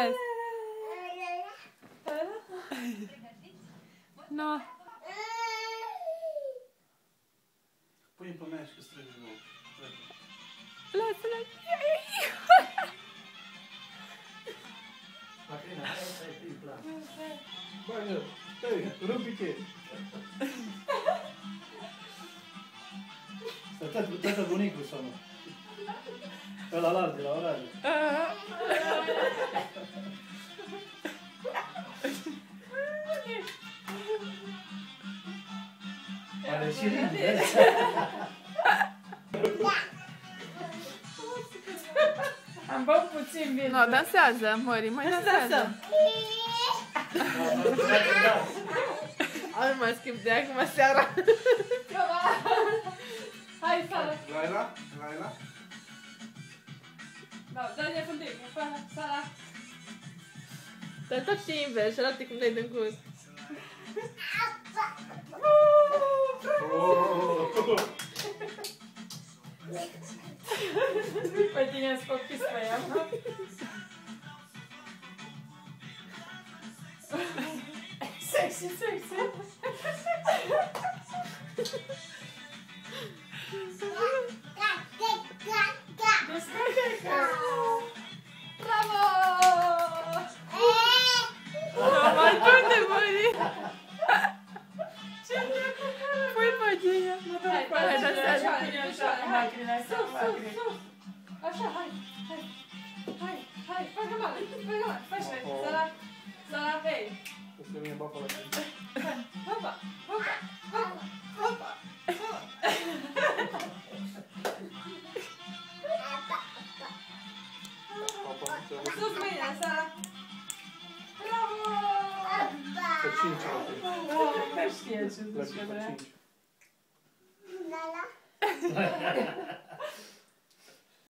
vezi. No. Pune pe mea și că strângi nou. Lasă-l. Macrina, hai, îi plac. Bagă, stai, rupi-te. Stai, tată bunicul sau nu? Ăla larg, de la orare. Are și rând, Am băut puțin vin. No, dansează, Mări, mai dansează. Ai mai schimb de acum seara. Hai, Sara. Laila? Laila? Da, dă-ne fundit. Sara. Dar tot știi invers, arată cum dai din gust. Pe tine scot pis pe ea, nu? Sexy, sexy. Bravo! Nu mai du-te, Mări! Pui păgia. Hai, dansează. Așa, hai, hai, hai, hai, bagă mare, faci-le, Sara, Sara, hei. Să mie bapa la tine. Hopa, hopa, hopa, hopa, sus mâine, Sara. Bravo! Pe 5 Nu știe ce la zice, pe vrea. 5.